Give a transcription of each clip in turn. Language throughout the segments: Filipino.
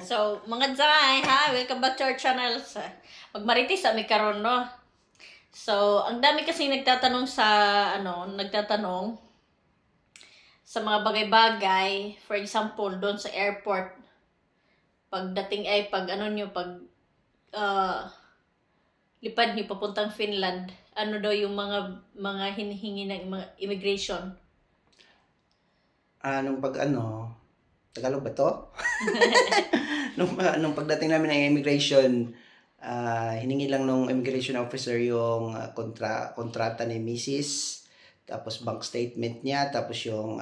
So, mga Jai, ha? Welcome back to our channel. Magmaritis kami karon, no? So, ang dami kasi nagtatanong sa mga bagay-bagay. For example, doon sa airport, pagdating ay lipad niyo papuntang Finland, ano daw yung mga hinihingi ng mga immigration? Tagalog ba to? nung pagdating namin ng immigration, hiningi lang nung immigration officer yung kontrata ni Mrs. Tapos bank statement niya, tapos yung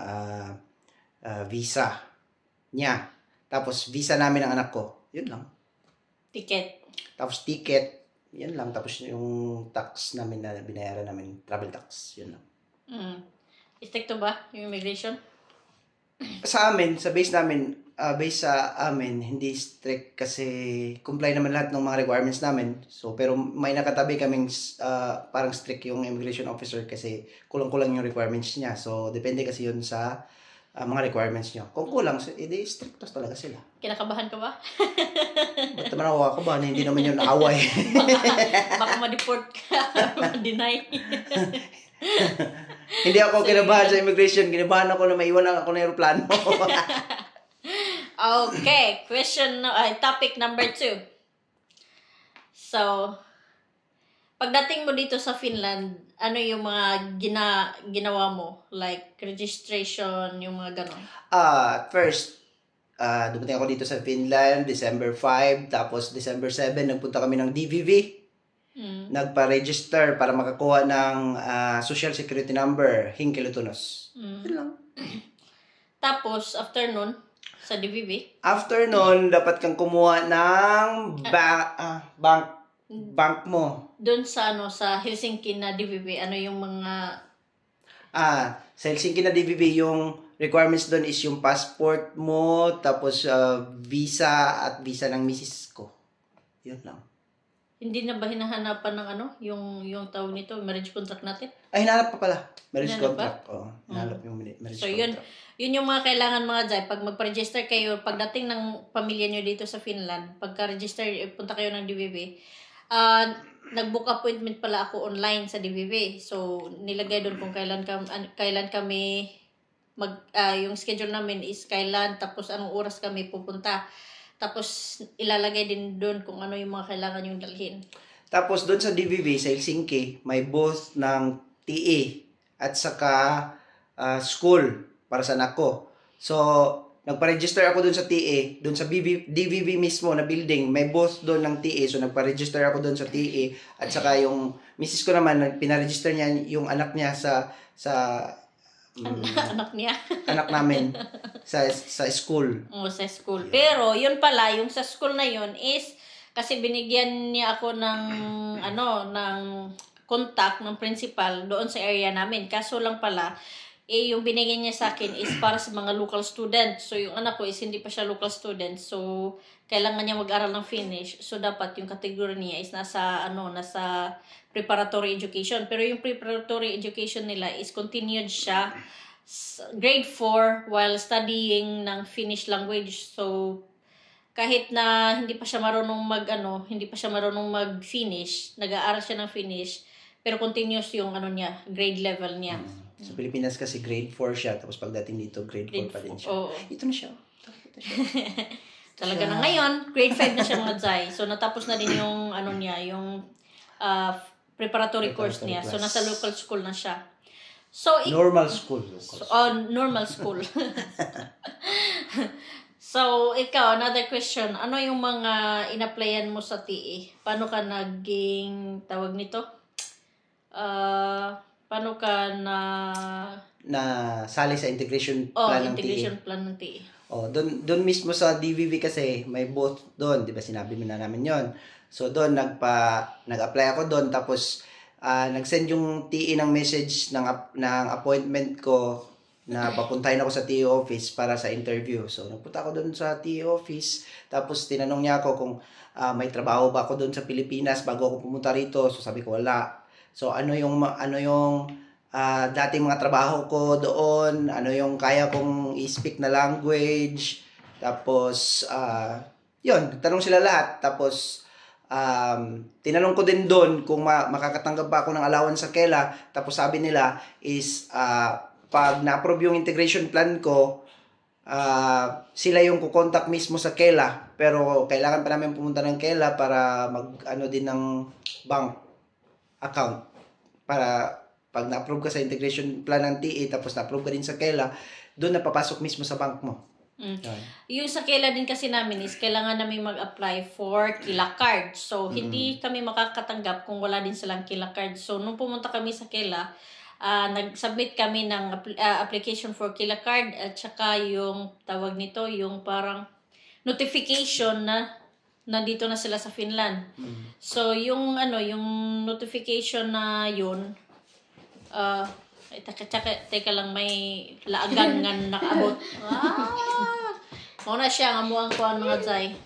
visa niya. Tapos visa namin ng anak ko. Yun lang. Ticket. Tapos ticket. Yun lang. Tapos yung tax namin na binayaran namin, travel tax. Yun lang. Stricto ba yung immigration? Sa amin, sa base sa amin, hindi strict kasi comply naman lahat ng mga requirements namin. So, pero may nakatabi kaming parang strict yung immigration officer kasi kulang-kulang yung requirements niya. So, depende kasi yun sa mga requirements niya. Kung kulang, edi strictos talaga sila. Kinakabahan ka ba? Ba't naman ako ba? Hindi naman yun away. baka ma-deport ka, ma-deny. Hindi ako kinabahan sa immigration. Kinabahan ako na maiwan ako ng aeroplano. Okay, topic number 2. So, pagdating mo dito sa Finland, ano yung mga ginawa mo? Like, registration, yung mga ganon? First, dumating ako dito sa Finland, December 5. Tapos, December 7, nagpunta kami ng DVV. Nagpa-register para makakuha ng Social Security Number, Hinkilutunos. Yun lang. Tapos, after nun, sa DVV? After nun, dapat kang kumuha ng bank mo. Doon sa Helsinki na DVV, ano yung mga... Sa Helsinki na DVV, yung requirements doon is yung passport mo, tapos visa at visa ng misis ko. Yun lang. Hindi na ba hinahanapan ng yung tawag nito, marriage contract natin? Ay, hinahanap pa pala. Marriage Hinahanap contract. Oo, hinahanap yung marriage so, contract. yun yung mga kailangan mga Jai. Pag magpa-register kayo, pagdating ng pamilya nyo dito sa Finland, pagka-register, punta kayo ng DVV, nag-book appointment pala ako online sa DVV. So, nilagay doon kung kailan kami yung schedule namin is kailan, tapos anong oras kami pupunta. Tapos, ilalagay din doon kung ano yung mga kailangan yung dalhin. Tapos, doon sa DVV, sa Helsinki, may booth ng TA at saka school para sa anak ko. So, nagpa-register ako doon sa TA, doon sa DVV mismo na building, may booth doon ng TA. So, nagpa-register ako doon sa TA at saka yung misis ko naman, pina-register niya yung anak niya sa anak niya? Anak namin sa school. Sa school. Yeah. Pero yun pala, yung sa school na yun is kasi binigyan niya ako ng contact ng principal doon sa area namin. Kaso lang pala, yung binigyan niya sa akin is para sa mga local student. So yung anak ko is hindi pa siya local student. So kailangan niya mag-aral ng Finnish. So dapat yung category niya is nasa preparatory education. Pero yung preparatory education nila is continued siya grade 4 while studying ng Finnish language. So kahit na hindi pa siya marunong mag-Finnish, nag-aaral siya ng Finnish, pero continuous yung grade level niya. Sa Pilipinas kasi grade 4 siya, tapos pagdating dito grade 4 pa din siya. Oo. Ito na siya. Talaga na ngayon, grade 5 na siya mga Jai. So natapos na din yung preparatory course niya. So nasa local school na siya. So normal school. Normal school. So ikaw, another question. Ano yung mga in-applyan mo sa TE? Paano ka naging tawag nito? Paano ka na sali sa integration plan ng TE? Integration plan ng TE. Doon mismo sa DVV kasi may booth doon, 'di ba? Sinabi mo na namin 'yon. So doon nag-apply ako doon, tapos nag-send yung TE ng message ng appointment ko na papuntahin ako sa TE office para sa interview. So nagpunta ako doon sa TE office, tapos tinanong niya ako kung may trabaho ba ako doon sa Pilipinas bago ako pumunta rito. So sabi ko wala. So ano yung dating mga trabaho ko doon, ano yung kaya kong i-speak na language, Tapos, yun, tanong sila lahat. Tapos, tinanong ko din doon kung makakatanggap ba ako ng allowance sa Kela. Tapos sabi nila is, pag na-approve yung integration plan ko, sila yung kukontak mismo sa Kela. Pero kailangan pa namin pumunta ng Kela para mag-ano din ng bank account. Para pag na-approve ka sa integration plan ng TE, tapos na-approve ka din sa Kela, doon napapasok mismo sa bank mo. Yung sa Kela din kasi namin is kailangan namin mag-apply for Kila card. So, hindi kami makakatanggap kung wala din silang Kila card. So, nung pumunta kami sa Kela, nag-submit kami ng application for Kila card at saka yung tawag nito, yung parang notification na nandito na sila sa Finland. So, yung notification na yun, teka lang, may laagan nga nakaabot. Muna siya, ngamuang ko ang mga Zay.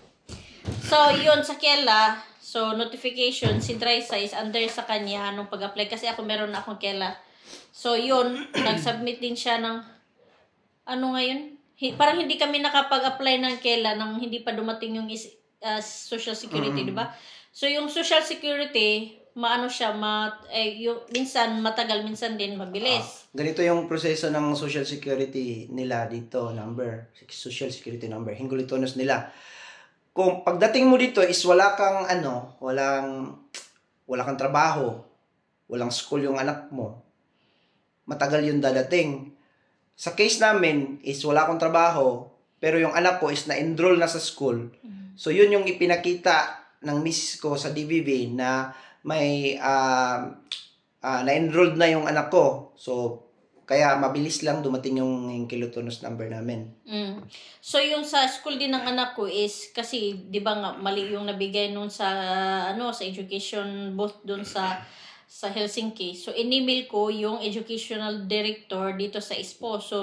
So, yun sa Kela, so notification, si Drysa is under sa kanya nung pag-apply. Kasi ako meron na akong Kela. So, yun, nag-submit din siya ng, ngayon? Parang hindi kami nakapag-apply ng Kela nang hindi pa dumating yung Social Security, di ba? So, yung Social Security, minsan matagal, minsan din mabilis. Ganito yung proseso ng Social Security nila dito, Social Security number, Hingulitonos nila. Kung pagdating mo dito is wala kang trabaho, walang school yung anak mo, matagal yung dadating. Sa case namin is wala akong trabaho, pero yung anak ko is na-enroll na sa school. So yun yung ipinakita ng miss ko sa DBV na may na-enrolled na yung anak ko. So, kaya mabilis lang dumating yung kilotonus number namin. So, yung sa school din ng anak ko is, kasi, di ba nga, mali yung nabigay nun sa education booth dun sa Helsinki. So, in-email ko yung educational director dito sa ISPO. So,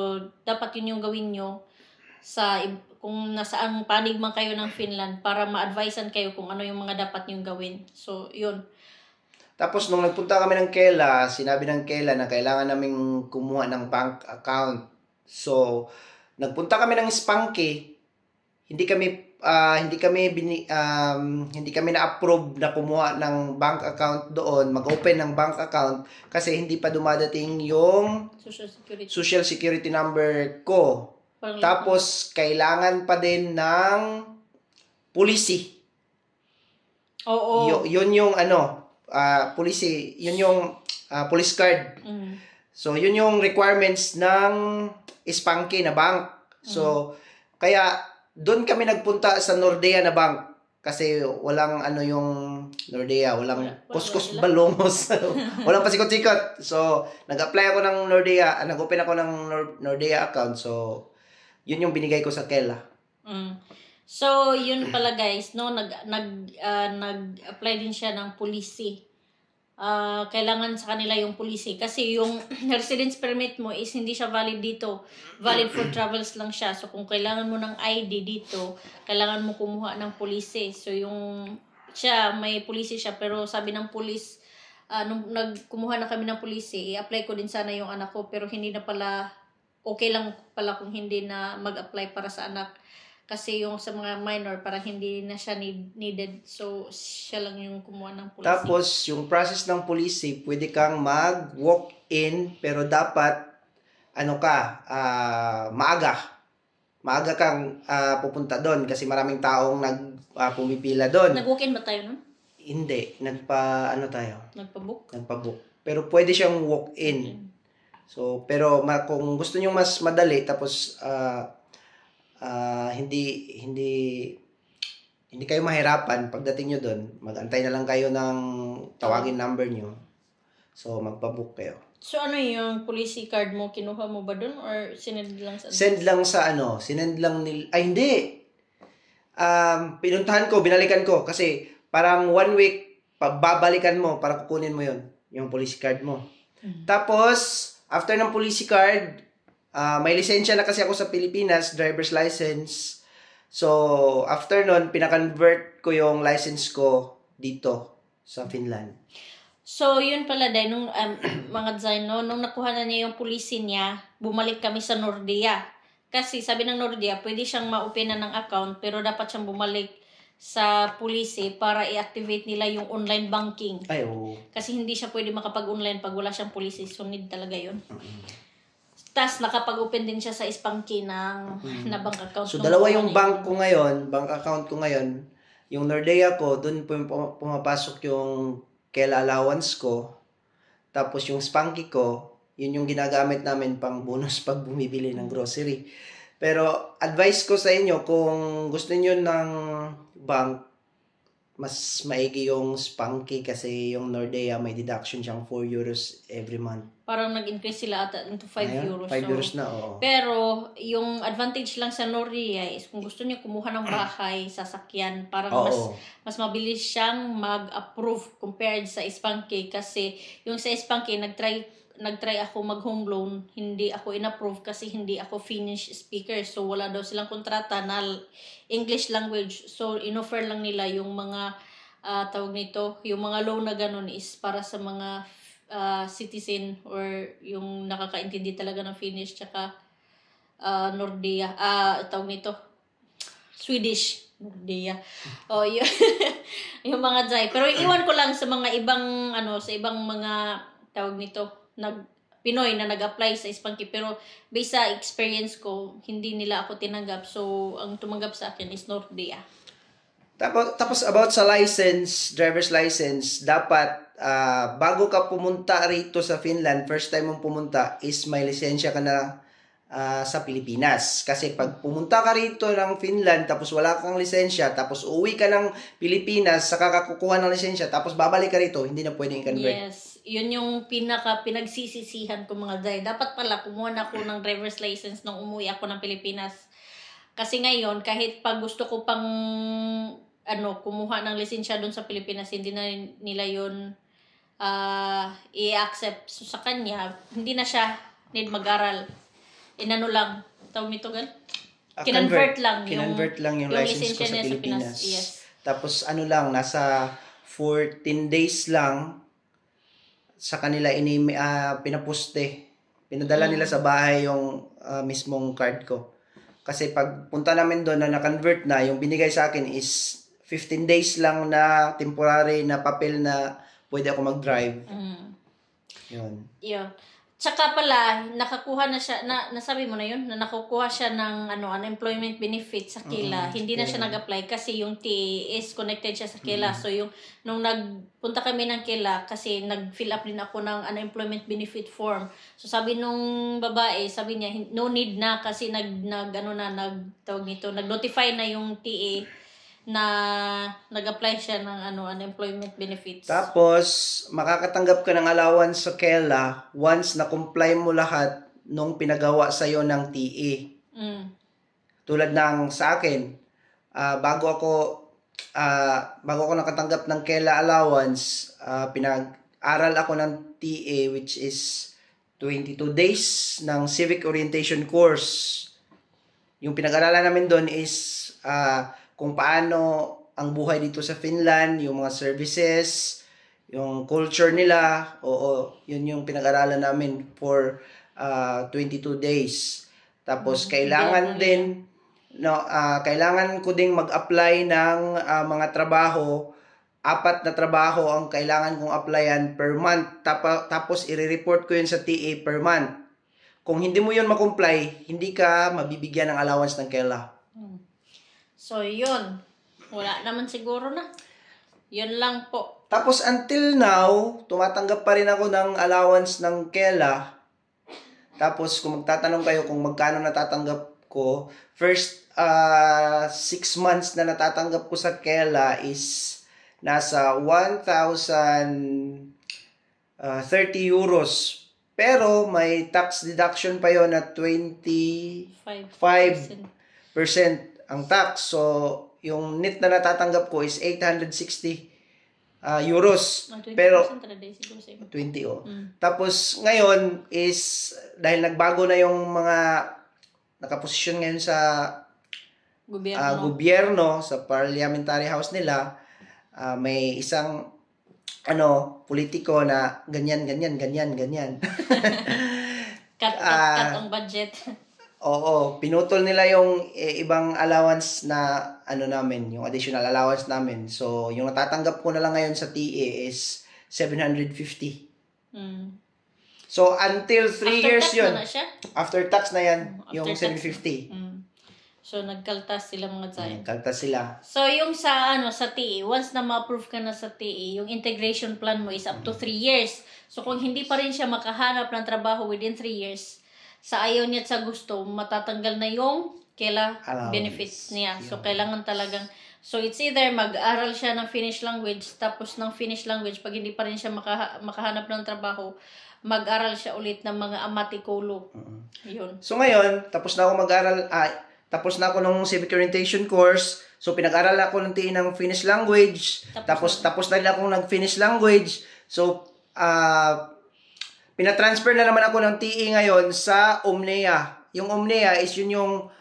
dapat yun yung gawin nyo kung nasaan panig man kayo ng Finland para ma-advisean kayo kung ano yung mga dapat nyong gawin. So, yun. Tapos, nung nagpunta kami ng Kela, sinabi ng Kela na kailangan naming kumuha ng bank account. So, nagpunta kami ng Spanky. Hindi kami na-approve na kumuha ng bank account doon, mag-open ng bank account kasi hindi pa dumadating yung Social Security number ko. Tapos, kailangan pa din ng policy. Oo. Yun yung policy, yun yung police card. So, yun yung requirements ng Spanky na bank. So, kaya doon kami nagpunta sa Nordea na bank kasi walang yung Nordea, walang kuskus balongos. Walang pasikot-sikot. So, nag-apply ako ng Nordea, nag-open ako ng Nordea account. So, yun yung binigay ko sa Kela. So, yun pala guys, no, nag-apply din siya ng policy. Kailangan sa kanila yung policy kasi yung residence permit mo is hindi siya valid dito. Valid for travels lang siya. So, kung kailangan mo ng ID dito, kailangan mo kumuha ng policy. So, may policy siya, pero sabi ng police, nung kumuha na kami ng policy, i-apply ko din sana yung anak ko, pero hindi na pala, okay lang pala kung hindi na mag-apply para sa anak. Kasi yung sa mga minor, parang hindi na siya needed. So, siya lang yung kumuha ng policy. Tapos, yung process ng policy, pwede kang mag-walk-in, pero dapat, maaga. Maaga kang pupunta doon kasi maraming taong pumipila doon. Nag-walk-in ba tayo nun? Hindi. Nagpa-book? Nagpa-book. Pero pwede siyang walk-in. Okay. So, pero kung gusto niyo mas madali, tapos hindi kayo mahirapan pagdating nyo doon, mag-antay na lang kayo ng tawagin number nyo. So, magpa-book kayo. So, ano yung policy card mo? Kinuha mo ba doon or sinend lang sa... Sinend lang nila. Ay, hindi. Pinuntahan ko, binalikan ko. Kasi parang 1 week, babalikan mo para kukunin mo yung policy card mo. Tapos, after ng policy card, may lisensya na kasi ako sa Pilipinas, driver's license. So, after nun, pinakonvert ko yung license ko dito sa Finland. So, yun pala din, mga Zaino, nung nakuha na niya yung policy niya, bumalik kami sa Nordea. Kasi sabi ng Nordia, pwede siyang ma-openan ng account pero dapat siyang bumalik sa police para i-activate nila yung online banking. Ay, oo. Kasi hindi siya pwede makapag-online pag wala siyang police. So, need talaga yun. Tapos, nakapag-open din siya sa Spanky na bank account. So, dalawa yung bank account ko ngayon. Yung Nordea ko, dun pumapasok yung Kela allowance ko. Tapos, yung Spanky ko, yun yung ginagamit namin pang bonus pag bumibili ng grocery. Pero, advice ko sa inyo, kung gusto niyo ng bank, mas maigi yung Spanky kasi yung Nordea may deduction siyang 4 euros every month. Parang nag-increase sila ata into 5 euros. 5 euros na, oo. Pero, yung advantage lang sa Nordea is kung gusto niyo kumuha ng bahay, sasakyan, parang mas mabilis siyang mag-approve compared sa Spanky kasi yung sa Spanky, nagtry ako mag-home loan, hindi ako in-approve kasi hindi ako Finnish speaker. So, wala daw silang kontrata na English language. So, in-offer lang nila yung mga, tawag nito, yung mga loan na ganun is para sa mga citizen or yung nakakaintindi talaga ng Finnish tsaka Nordea. Tawag nito, Swedish. Nordea. Yun. Yung mga Jai. Pero iwan ko lang sa mga ibang, sa ibang mga, tawag nito, Pinoy na nag-apply sa Spanky, pero based sa experience ko, hindi nila ako tinanggap. So, ang tumanggap sa akin is Nordea. Tapos about sa license, driver's license, dapat bago ka pumunta rito sa Finland, first time mong pumunta is may lisensya ka na sa Pilipinas. Kasi pag pumunta ka rito ng Finland, tapos wala kang lisensya, tapos uwi ka ng Pilipinas, saka ka kukuha ng lisensya, tapos babalik ka rito, hindi na pwedeng i-convert. Yes. Yun yung pinagsisisihan ko mga Jai. Dapat pala kumuha na ako ng driver's license nung umuwi ako ng Pilipinas. Kasi ngayon, kahit pag gusto ko pang kumuha ng lisensya doon sa Pilipinas, hindi na nila yun i-accept. So, sa kanya, hindi na siya need mag-aral. Lang. Tawag nito, Kinonvert lang yung license ko sa Pilipinas. Yes. Tapos nasa 14 days lang sa kanila pinaposte. Pinadala nila sa bahay yung mismong card ko. Kasi pag punta namin doon na na-convert na, yung binigay sa akin is 15 days lang na temporary na papel na pwede ako mag-drive. Yun. Tsaka pala, nakakuha na siya, nasabi mo na yun, na nakukuha siya ng unemployment benefit sa Kela. Hindi na siya nag-apply kasi yung TA is connected siya sa Kela. So, nung nagpunta kami ng Kela, kasi nag-fill up din ako ng unemployment benefit form. So, sabi nung babae, sabi niya, no need na kasi nag-notify na yung TA na nag-apply siya ng unemployment benefits. Tapos, makakatanggap ka ng allowance sa Kela once na-comply mo lahat nung pinagawa sa'yo ng TA. Tulad ng sa akin, bago ako nakatanggap ng Kela allowance, pinag-aral ako ng TA which is 22 days ng civic orientation course. Yung pinag-aralan namin doon is kung paano ang buhay dito sa Finland, yung mga services, yung culture nila. Yun yung pinag-aralan namin for 22 days. Tapos kailangan ko ding mag-apply ng mga trabaho. 4 na trabaho ang kailangan kong applyan per month. Tapos i-report ko yun sa TA per month. Kung hindi mo yun makomply, hindi ka mabibigyan ng allowance ng Kela. So, yun. Wala naman siguro na. Yun lang po. Tapos, until now, tumatanggap pa rin ako ng allowance ng Kela. Tapos, kung magtatanong kayo kung magkano natatanggap ko, first 6 months na natatanggap ko sa Kela is nasa 1,030 euros. Pero, may tax deduction pa yon na 25% ang tax. So, yung net na natatanggap ko is 860 euros. 20% Pero, siguro sa iba. 20 Tapos, ngayon is, dahil nagbago na yung mga nakaposisyon ngayon sa gobyerno, sa parliamentary house nila, may isang politiko na ganyan. Cut ang budget. Oo, pinutol nila yung ibang allowance na ano namin, yung additional allowance namin. So, yung natatanggap ko na lang ngayon sa TE is 750. Mm. So, until 3 years After tax yun. na siya? After tax na yan, After yung tax. 750. So, nagkaltas sila mga Zay. Kaltas sila. So, yung sa sa TE, once na ma-approve ka na sa TE, yung integration plan mo is up to 3 years. So, kung hindi pa rin siya makahanap ng trabaho within 3 years, sa ayaw niya at sa gusto, matatanggal na yung benefits niya. So, kailangan talagang, so it's either mag-aral siya ng Finnish language, tapos ng Finnish language, pag hindi pa rin siya makahanap ng trabaho, mag-aral siya ulit ng mga amatikolo. Yun. So, ngayon, tapos na ako mag-aral, tapos na ako ng civic orientation course. So, pinag-aral ako ng TE ng Finnish language. Tapos na rin ako nag-Finnish language. So, pinatransfer na naman ako ng TE ngayon sa Omnia. Yung Omnia is yun yung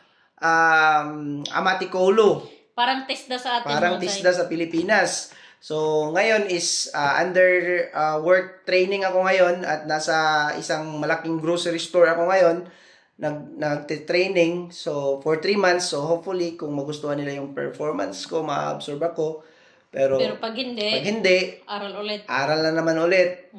Amatikolo. Parang TESDA sa atin. Parang TESDA sa Pilipinas. So, ngayon is under work training ako ngayon at nasa isang malaking grocery store ako ngayon. Nag-training. So, for 3 months. So, hopefully, kung magustuhan nila yung performance ko, ma-absorb ako. Pero pag hindi, aral ulit. Aral na naman ulit.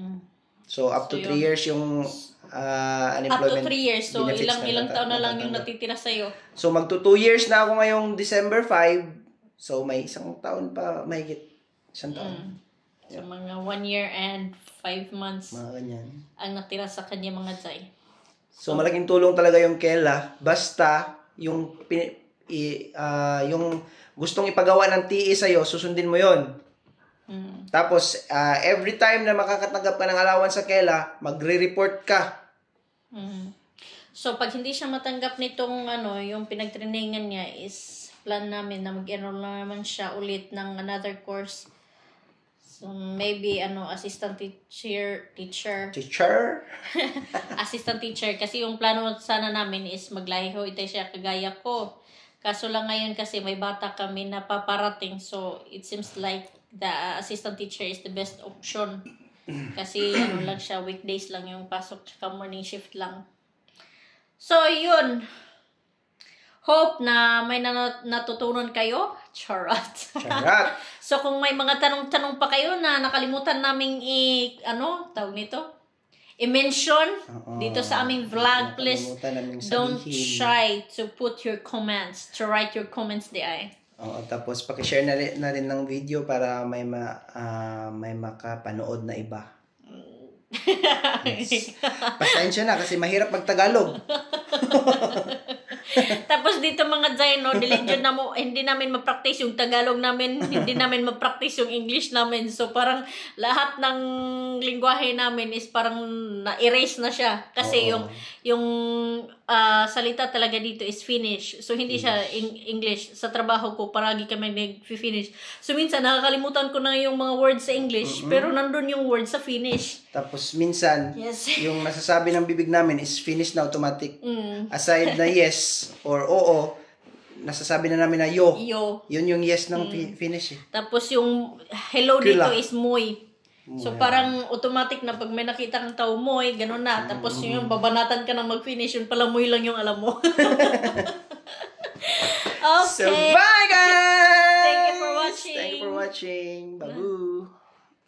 So, up to 3 years yung unemployment. Up to 3 years. So, benefits ilang taon na lang yung natitira sa'yo. So, magto 2 years na ako ngayong December 5. So, may isang taon pa, mahigit isang taon. So, mga 1 year and 5 months Mga ganyan. ang natira sa kanya mga Zay. So, malaking tulong talaga yung Kela. Basta, yung gustong ipagawa ng TE sa'yo, susundin mo yon. Tapos, every time na makakatanggap ka ng allowance sa Kela, magre-report ka. So, pag hindi siya matanggap nitong yung pinagtrainingan niya is plan namin na mag-enroll na naman siya ulit ng another course. So, maybe, assistant teacher. Assistant teacher. Kasi yung plano sana namin is maglahiho ito siya kagaya ko. Kaso lang ngayon kasi may bata kami na paparating. So, it seems like the assistant teacher is the best option. Kasi, lang siya, weekdays lang yung pasok, tsaka morning shift lang. So, yun. Hope na may natutunan kayo. Charot. So, kung may mga tanong-tanong pa kayo na nakalimutan naming tawag nito, i-mention dito sa aming vlog, please don't shy to put your comments, to write your comments diay. Tapos paki-share na rin ng video para may makapanood na iba. Yes. Pasensya na kasi mahirap magtagalog. Tapos dito mga Zay, hindi namin ma-practice yung Tagalog namin, hindi namin ma-practice yung English namin. So parang lahat ng lingwahe namin is parang na-erase na siya. Kasi yung salita talaga dito is Finnish. So hindi siya English. Sa trabaho ko, paragi kami nag-Finnish. So minsan nakakalimutan ko na yung mga words sa English, pero nandun yung words sa Finnish. Tapos minsan, yung nasasabi ng bibig namin is Finnish na automatic. Aside na yes or oo, nasasabi na namin na yo. Yun yung yes ng Finnish. Tapos yung hello dito is muy. So parang automatic na pag may nakita kang tao muy, ganun na. Tapos yung babanatan ka na mag-finish, yun pala muy lang yung alam mo. Okay. So bye guys! Thank you for watching. Thank you for watching. Babu!